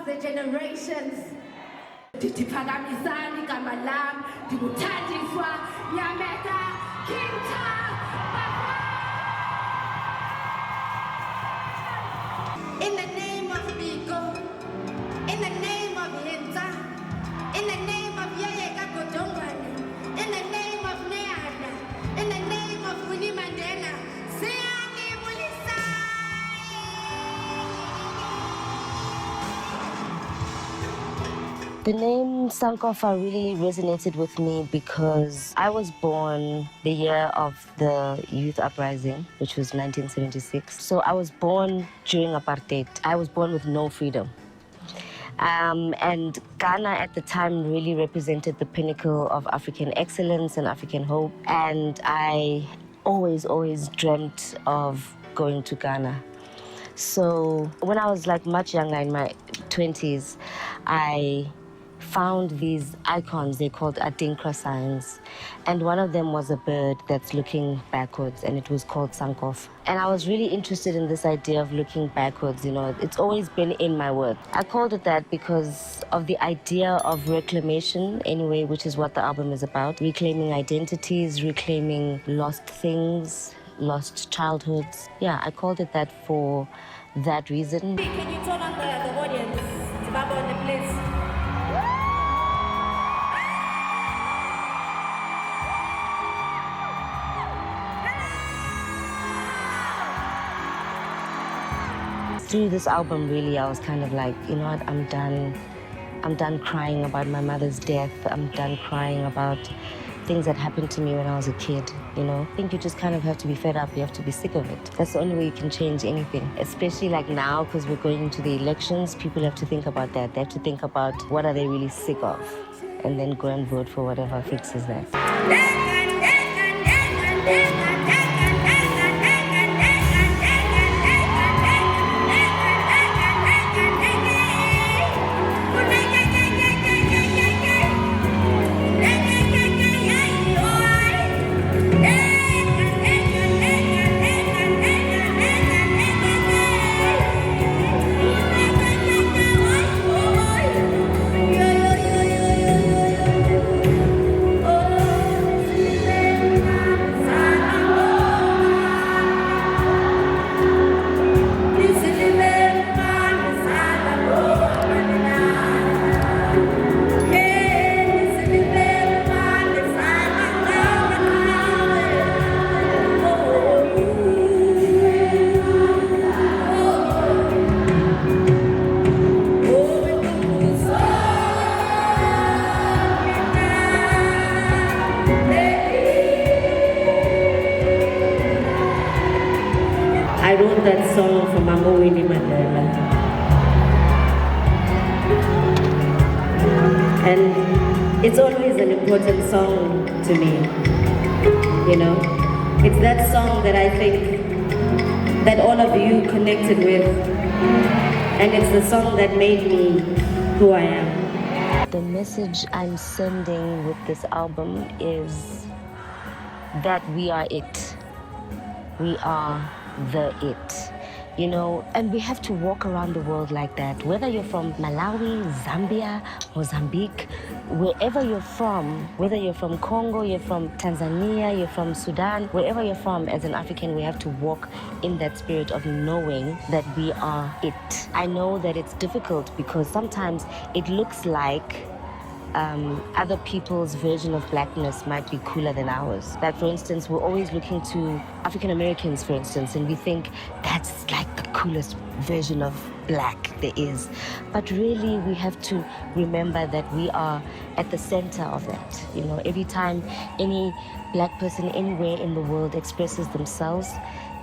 the generations. Ndiphakamisani igama lam, ndinguThandiswa Mazwai. In the name of Biko, in the name of Hinta, in the name of Yayeka Godongwana, in the name of Neana, in the name of Winnie Mandela, Siyani Mulisai. The name Sankofa really resonated with me because I was born the year of the youth uprising, which was 1976. So I was born during apartheid. I was born with no freedom. And Ghana at the time really represented the pinnacle of African excellence and African hope. And I always dreamt of going to Ghana. So when I was like much younger, in my 20s, I found these icons. They're called Adinkra signs. And one of them was a bird that's looking backwards, and it was called Sankofa. And I was really interested in this idea of looking backwards, you know. It's always been in my work. I called it that because of the idea of reclamation, anyway, which is what the album is about. Reclaiming identities, reclaiming lost things, lost childhoods. Yeah, I called it that for that reason. Can you turn on the audience? It's Baba on the place. Through this album, really, I was kind of like, you know what, I'm done crying about my mother's death. I'm done crying about things that happened to me when I was a kid, you know. I think you just kind of have to be fed up. You have to be sick of it. That's the only way you can change anything. Especially like now, because we're going into the elections, people have to think about that. They have to think about what are they really sick of, and then go and vote for whatever fixes that. I wrote that song for Mama Winnie Mandela. And it's always an important song to me, you know. It's that song that I think that all of you connected with, and it's the song that made me who I am. The message I'm sending with this album is that we are it. We are the it, you know, and we have to walk around the world like that. Whether you're from Malawi, Zambia, Mozambique, wherever you're from, whether you're from Congo, you're from Tanzania, you're from Sudan, wherever you're from, as an African, we have to walk in that spirit of knowing that we are it. I know that it's difficult because sometimes it looks like other people's version of blackness might be cooler than ours. Like, for instance, we're always looking to African Americans, for instance, and we think that's like the coolest version of black there is. But really, we have to remember that we are at the center of that. You know, every time any black person anywhere in the world expresses themselves,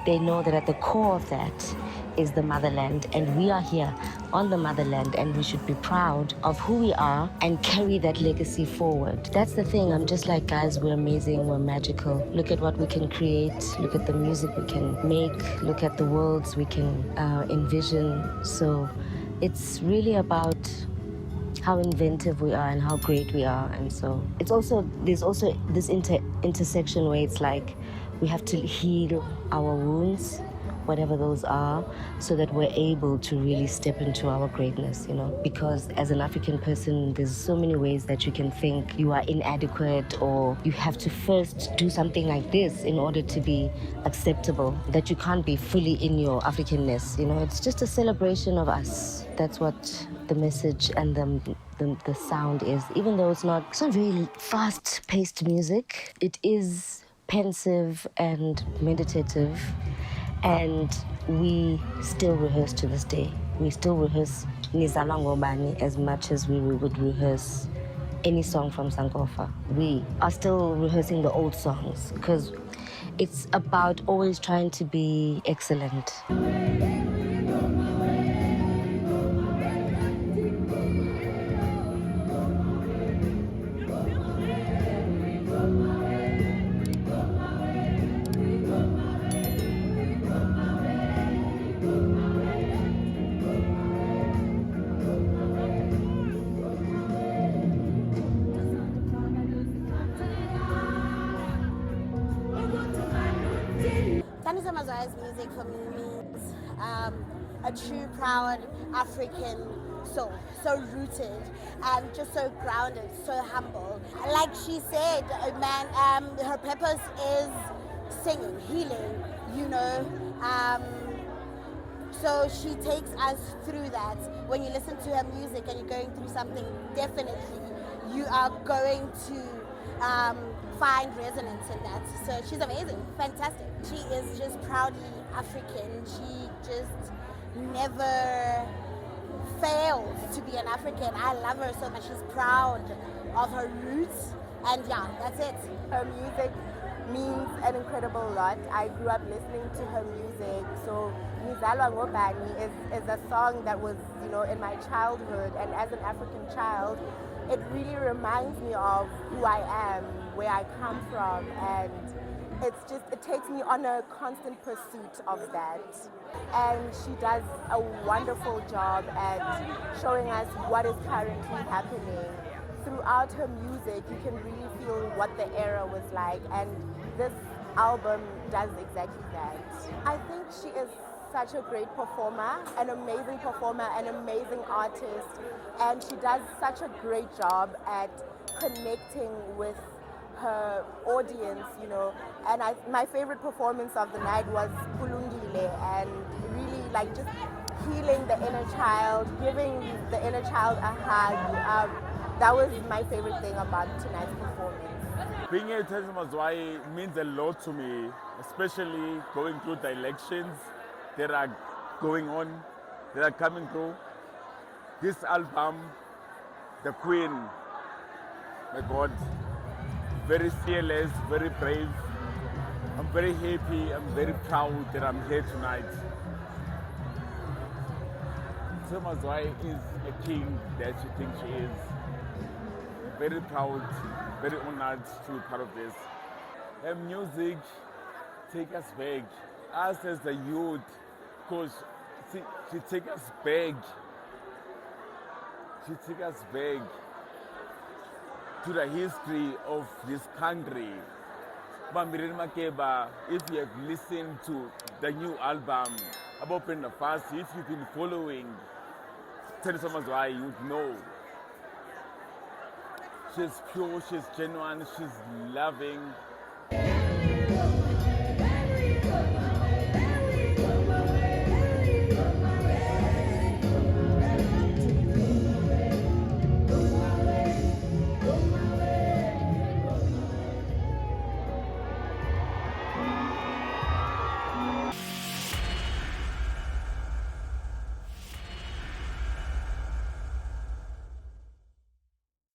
they know that at the core of that is the motherland, and we are here on the motherland, and we should be proud of who we are and carry that legacy forward. That's the thing. I'm just like, guys, we're amazing, we're magical. Look at what we can create, look at the music we can make, look at the worlds we can envision. So it's really about how inventive we are and how great we are. And so it's also, there's also this intersection where it's like we have to heal our wounds whatever those are, so that we're able to really step into our greatness, you know. Because as an African person, there's so many ways that you can think you are inadequate, or you have to first do something like this in order to be acceptable, that you can't be fully in your Africanness, you know. It's just a celebration of us. That's what the message and the sound is. Even though it's not very fast-paced music, it is pensive and meditative, and we still rehearse to this day. We still rehearse Nizala Ngobani as much as we would rehearse any song from Sankofa. We are still rehearsing the old songs because it's about always trying to be excellent. Thandiswa Mazwai's music for me means a true, proud African soul, so rooted and just so grounded, so humble. Like she said, man, her purpose is singing, healing, you know. So she takes us through that. When you listen to her music and you're going through something, definitely you are going to find resonance in that. So she's amazing, fantastic. She is just proudly African. She just never fails to be an African. I love her so much. She's proud of her roots, and yeah, that's it. Her music means an incredible lot. I grew up listening to her music, so Nizalwa Ngobani is a song that was, you know, in my childhood, and as an African child, it really reminds me of who I am, where I come from, and it takes me on a constant pursuit of that. And she does a wonderful job at showing us what is currently happening. Throughout her music, you can really feel what the era was like, and this album does exactly that. I think she is such a great performer, an amazing artist, and she does such a great job at connecting with her audience, you know. And my favorite performance of the night was Kulungile, and really like just healing the inner child, giving the inner child a hug. That was my favorite thing about tonight's performance. Being a Thandiswa Mazwai means a lot to me, especially going through the elections that are going on, that are coming through. This album, The Queen, my God, very fearless, very brave. I'm very happy, I'm very proud that I'm here tonight. Thandiswa Mazwai is a king that she thinks she is. Very proud, very honored to be part of this. Her music take us back, us as the youth, because she take us back. She take us back to the history of this country. Bambirini Makeba, if you have listened to the new album about Brenda Fassie, if you've been following Thandiswa Mazwai, you'd know. She's pure, she's genuine, she's loving.